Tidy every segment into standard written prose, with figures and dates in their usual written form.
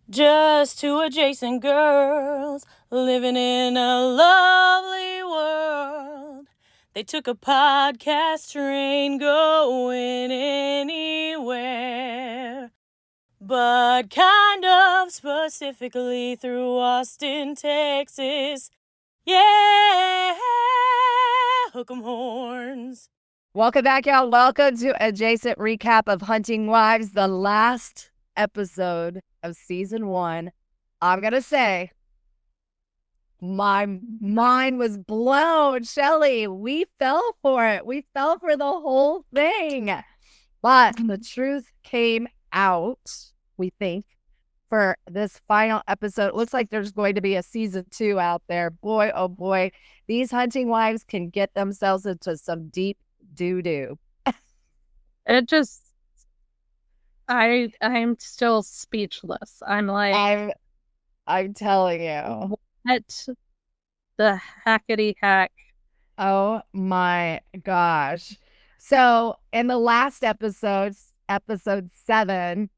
Just two adjacent girls living in a lovely world. They took a podcast train going anywhere, but kind of specifically through Austin, Texas. Yeah, hook 'em horns. Welcome back, y'all. Welcome to Adjacent Recap of Hunting Wives, the last episode of season 1. I'm going to say my mind was blown. Shelly, we fell for it. We fell for the whole thing. But the truth came out, we think, for this final episode. It looks like there's going to be a season 2 out there. Boy, oh boy, these hunting wives can get themselves into some deep doo-doo. It just, I'm still speechless. I'm like, I'm telling you. What the hackety hack? Oh my gosh. So in the last episode 7,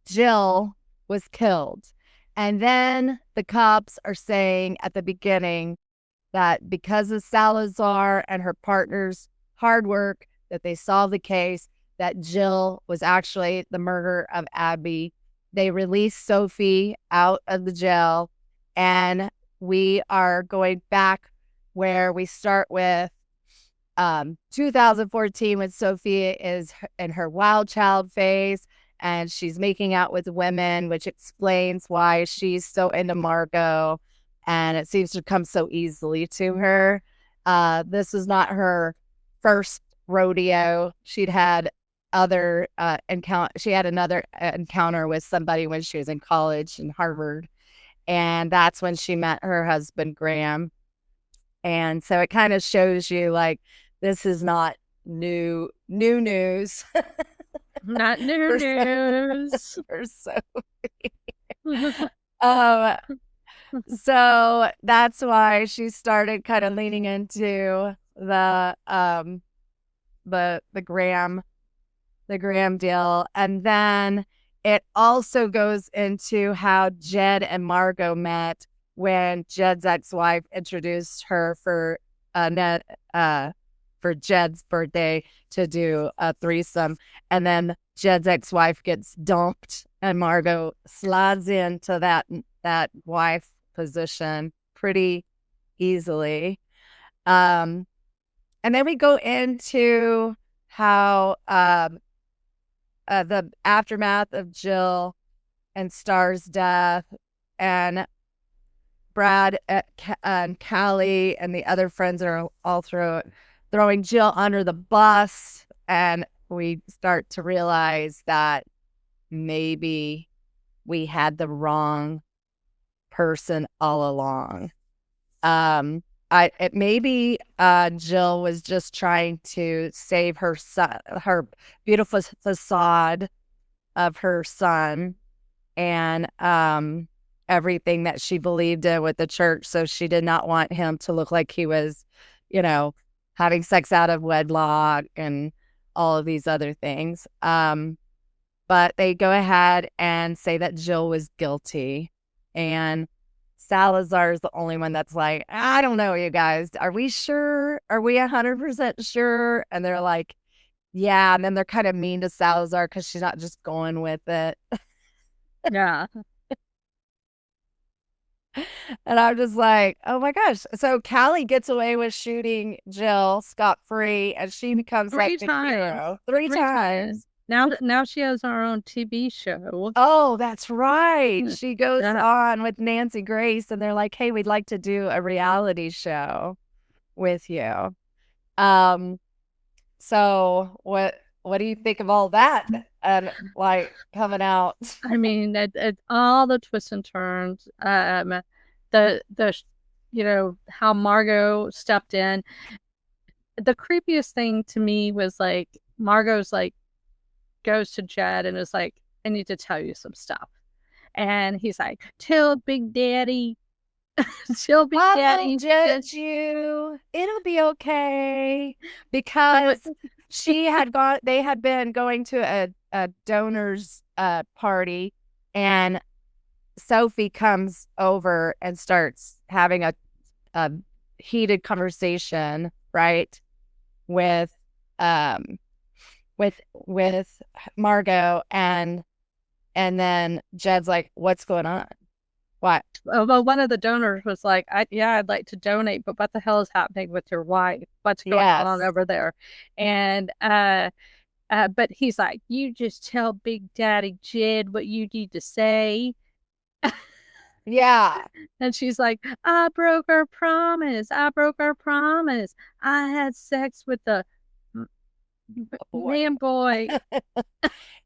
Jill was killed. And then the cops are saying at the beginning that because of Salazar and her partner's hard work, that they solved the case, that Jill was actually the murderer of Abby. They released Sophie out of the jail, and we are going back where we start with 2014 when Sophie is in her wild child phase, and she's making out with women, which explains why she's so into Margot, and it seems to come so easily to her. This is not her first rodeo. She'd had other encounter. She had another encounter with somebody when she was in college in Harvard, and that's when she met her husband Graham. And so it kind of shows you like this is not new news. Not new news. For Sophie. So that's why she started kind of leaning into the Graham deal. And then it also goes into how Jed and Margot met when Jed's ex-wife introduced her for Jed's birthday to do a threesome. And then Jed's ex-wife gets dumped and Margot slides into that wife position pretty easily. And then we go into how the aftermath of Jill and Star's death, and Brad and Callie and the other friends are all throwing Jill under the bus, and we start to realize that maybe we had the wrong person all along. Maybe Jill was just trying to save her son, her beautiful facade of her son, and everything that she believed in with the church. So she did not want him to look like he was, having sex out of wedlock and all of these other things. But they go ahead and say that Jill was guilty, and Salazar is the only one that's like, I don't know, you guys. Are we sure? Are we 100% sure? And they're like, yeah. And then they're kind of mean to Salazar because she's not just going with it. Yeah. And I'm just like, oh my gosh. So Callie gets away with shooting Jill scot-free, and she becomes Three like the times. hero. Three times. Now she has her own TV show. Oh, that's right. She goes on with Nancy Grace, and they're like, hey, we'd like to do a reality show with you. So what do you think of all that? And like coming out. I mean, all the twists and turns. The how Margot stepped in. The creepiest thing to me was like Margot's like goes to Jed and is like, I need to tell you some stuff. And he's like, tell Big Daddy. Tell Big Daddy. Judge you. It'll be okay. Because they had been going to a donor's party And Sophie comes over and starts having a heated conversation, right, with with Margot, and then Jed's like, "What's going on? What?" Well, one of the donors was like, I'd like to donate, but what the hell is happening with your wife? What's going on over there?" And but he's like, "You just tell Big Daddy Jed what you need to say." Yeah. And she's like, "I broke our promise. I broke our promise. I had sex with the man boy."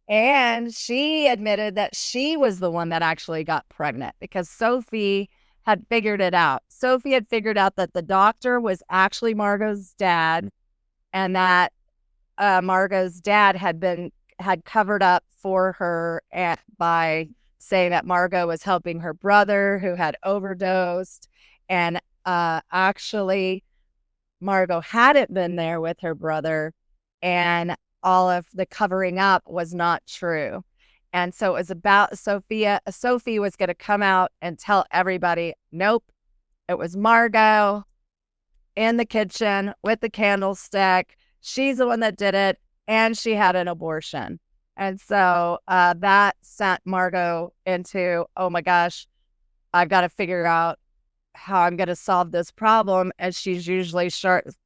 And she admitted that she was the one that actually got pregnant because Sophie had figured it out. Sophie had figured out that the doctor was actually Margot's dad, and that Margot's dad had covered up for her by saying that Margot was helping her brother who had overdosed. And actually, Margot hadn't been there with her brother, and all of the covering up was not true. And so it was about Sophie was going to come out and tell everybody, nope, it was Margot in the kitchen with the candlestick. She's the one that did it, and she had an abortion. And so that sent Margot into, oh my gosh, I've got to figure out how I'm going to solve this problem. And she's usually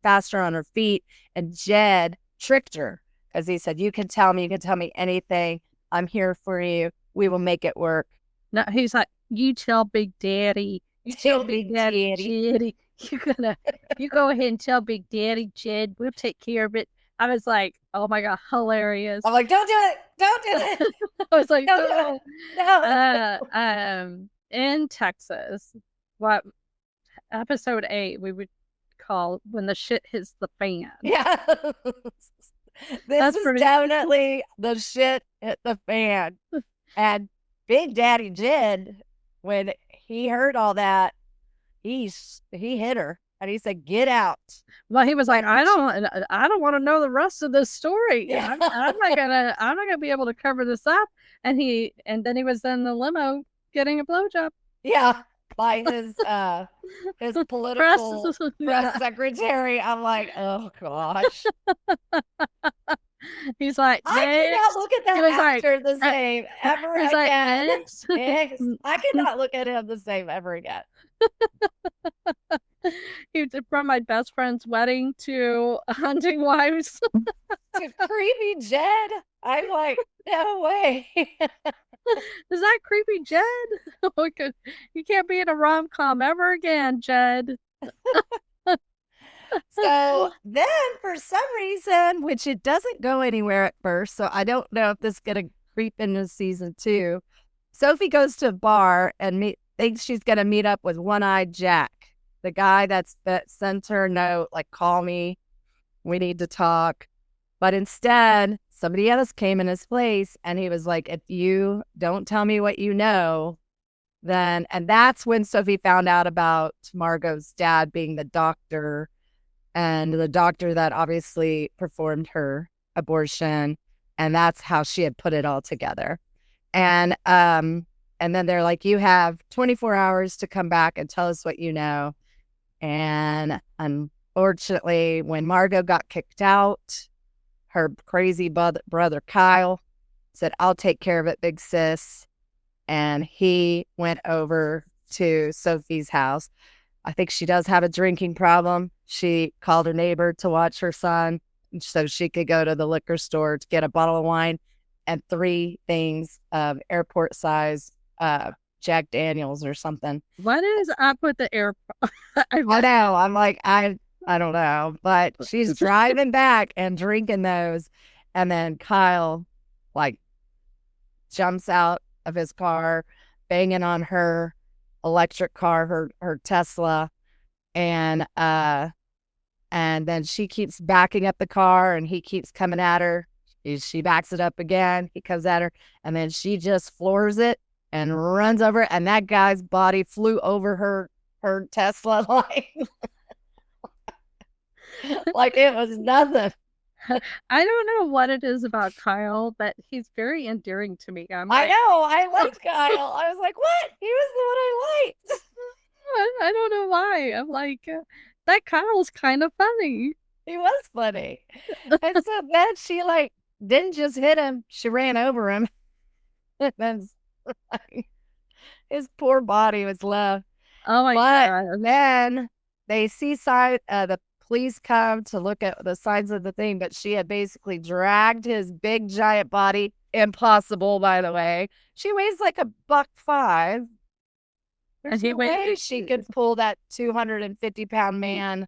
faster on her feet. And Jed tricked her because he said, you can tell me anything. I'm here for you. We will make it work. No, he's like, "You tell Big Daddy. You tell Big Daddy Jed. You go ahead and tell Big Daddy Jed. We'll take care of it." I was like, "Oh my God, hilarious." I'm like, don't do it. Don't do it. I was like, no. In Texas, what episode 8 we would call when the shit hits the fan. Yeah. This is definitely the shit hit the fan. And Big Daddy Jed, when he heard all that, he hit her and he said, "Get out." Well, he was like, I don't want to know the rest of this story. Yeah. I'm not gonna be able to cover this up. And then he was in the limo getting a blowjob. Yeah, by his political press secretary. I'm like, oh gosh. He's like, I cannot look at that actor the same ever again. I cannot look at him the same ever again. He was from My Best Friend's Wedding to Hunting Wives. To Creepy Jed. I'm like, no way. Is that Creepy Jed? You can't be in a rom-com ever again, Jed. So then, for some reason, which it doesn't go anywhere at first, so I don't know if this is going to creep into season 2, Sophie goes to a bar and thinks she's going to meet up with One-Eyed Jack, the guy that sent her a note, like, call me, we need to talk. But instead, somebody else came in his place, and he was like, if you don't tell me what you know, then, and that's when Sophie found out about Margot's dad being the doctor, and the doctor that obviously performed her abortion. And that's how she had put it all together. And then they're like, you have 24 hours to come back and tell us what you know. And unfortunately, when Margot got kicked out, her crazy brother Kyle said, I'll take care of it, big sis. And he went over to Sophie's house. I think she does have a drinking problem. She called her neighbor to watch her son so she could go to the liquor store to get a bottle of wine and 3 things of airport size Jack Daniels or something. What is up with the airport? I know. I'm like, I don't know. But she's driving back and drinking those. And then Kyle, like, jumps out of his car, banging on her electric car, her Tesla, and then she keeps backing up the car, and he keeps coming at her. She backs it up again. He comes at her, and then she just floors it and runs over it, and that guy's body flew over her Tesla like it was nothing. I don't know what it is about Kyle, but he's very endearing to me. I know. I liked Kyle. I was like, what? He was the one I liked. I don't know why. I'm like, that Kyle's kind of funny. He was funny. And so then she like didn't just hit him, she ran over him. And then his poor body was left. Oh my But God. then they see the police come to look at the signs of the thing, but she had basically dragged his big giant body. Impossible, by the way. She weighs like $105. There's no way she could pull that 250-pound man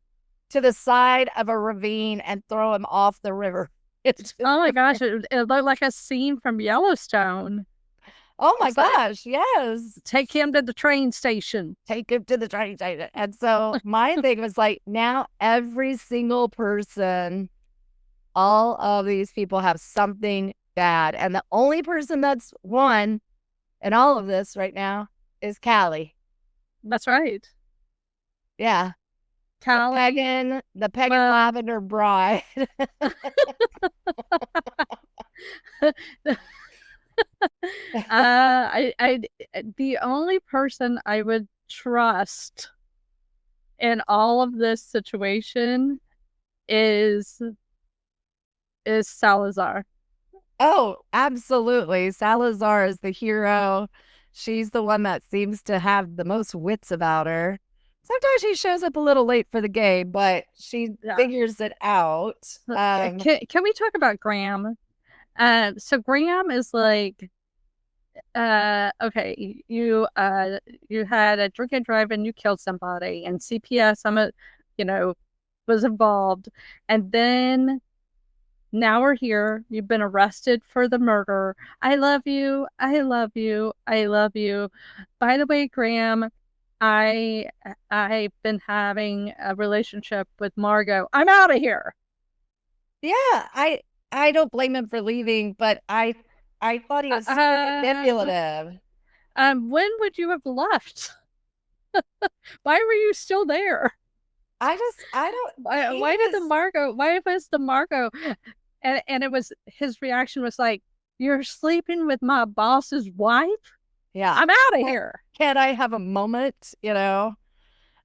to the side of a ravine and throw him off the river. Oh my gosh, it looked like a scene from Yellowstone. Oh my gosh, yes. Take him to the train station. Take him to the train station. And so my thing was like, now every single person, all of these people have something bad. And the only person that's won in all of this right now is Callie. That's right. Yeah. Callie. The pagan lavender bride. The only person I would trust in all of this situation is Salazar. Oh, absolutely. Salazar is the hero. She's the one that seems to have the most wits about her. Sometimes she shows up a little late for the game, but she figures it out. Can we talk about Grabe? So Grabe is like, okay, you had a drink and drive and you killed somebody, and CPS, was involved, and then now we're here. You've been arrested for the murder. I love you. I love you. I love you. By the way, Grabe, I've been having a relationship with Margot. I'm out of here. Yeah, I don't blame him for leaving, but I thought he was manipulative. When would you have left? Why were you still there? I don't. Why was the Margot? And it was, his reaction was like, "You're sleeping with my boss's wife? Yeah, I'm out of here. Can't I have a moment? I'm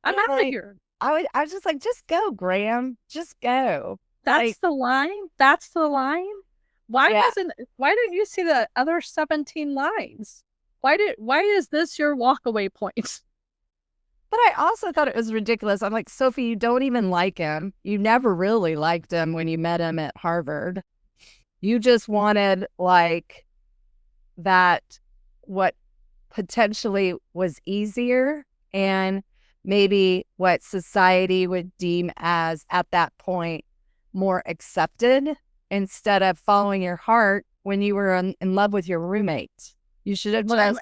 out of here." I was just like, just go, Grabe. Just go. That's the line. That's the line. Why didn't you see the other 17 lines? Why is this your walkaway point? But I also thought it was ridiculous. I'm like, Sophie, you don't even like him. You never really liked him when you met him at Harvard. You just wanted like that, what potentially was easier and maybe what society would deem as, at that point, more accepted, instead of following your heart when you were in love with your roommate. You should have just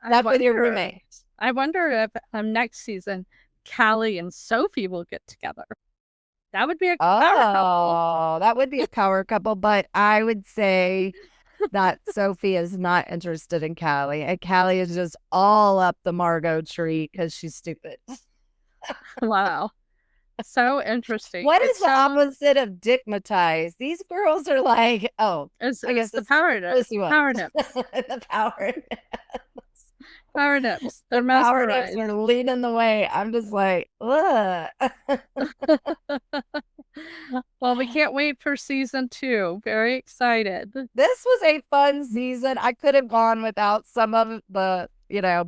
slept with your roommate. I wonder if next season Callie and Sophie will get together. That would be a power couple. That would be a power couple, but I would say that Sophie is not interested in Callie, and Callie is just all up the Margot tree because she's stupid. Wow. So interesting. What is the opposite of dickmatized? These girls are like, I guess the power nips. Power nips. The power nips. Power nips. They're power nips are leading the way. I'm just like, ugh. Well, we can't wait for season 2. Very excited. This was a fun season. I could have gone without some of the,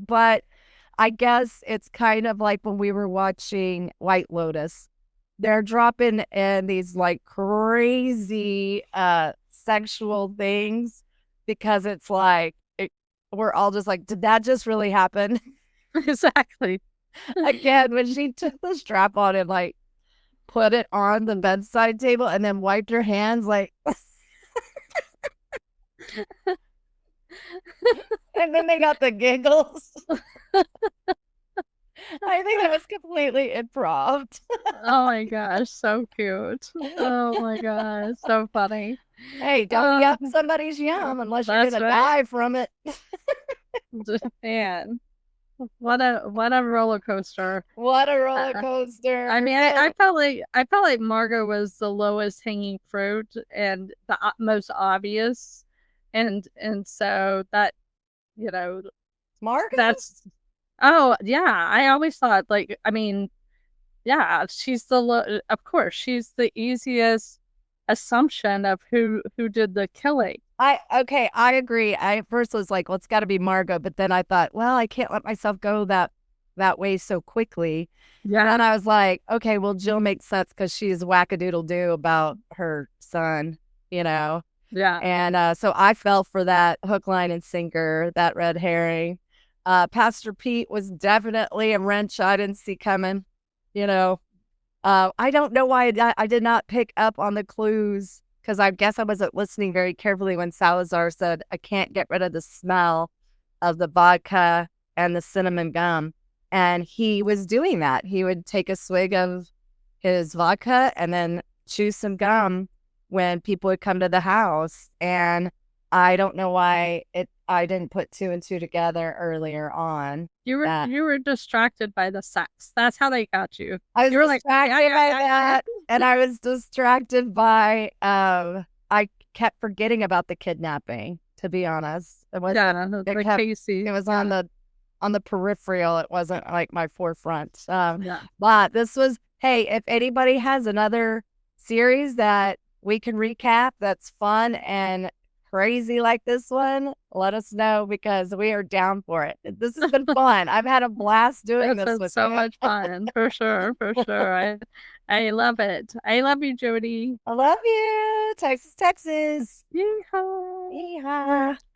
but I guess it's kind of like when we were watching White Lotus. They're dropping in these like crazy sexual things because it's like, we're all just like, did that just really happen? Exactly. Again, when she took the strap on and like put it on the bedside table and then wiped her hands like and then they got the giggles. I think that was completely improv. Oh my gosh, so cute. Oh my gosh, so funny. Hey, don't yuck somebody's yum unless you're gonna die from it. Man. What a roller coaster. What a roller coaster. I mean, I felt like Margot was the lowest hanging fruit and the most obvious, and so that, you know, Margot? that's, oh yeah, I always thought, like, I mean, yeah, she's of course she's the easiest assumption of who did the killing. I agree. I at first was like, well, it's got to be Margot, but then I thought, well, I can't let myself go that way so quickly. Yeah. And I was like, okay, well, Jill makes sense because she's wackadoodle doo about her son, you know. Yeah. And so I fell for that hook, line, and sinker, that red herring. Pastor Pete was definitely a wrench I didn't see coming, you know. I don't know why I did not pick up on the clues, because I guess I wasn't listening very carefully when Salazar said, I can't get rid of the smell of the vodka and the cinnamon gum. And he was doing that. He would take a swig of his vodka and then chew some gum when people would come to the house. And I don't know why I didn't put two and two together earlier on. You were distracted by the sex. That's how they got you. I was you were distracted by that, and I was distracted by I kept forgetting about the kidnapping, to be honest. It was Casey. It was on the peripheral. It wasn't like my forefront. Yeah. But this was, hey, if anybody has another series that we can recap that's fun and crazy like this one, let us know, because we are down for it. This has been fun. I've had a blast doing this with so you. much fun, for sure. I love it. I love you, Jody. I love you. Texas. Yeehaw. Yeehaw.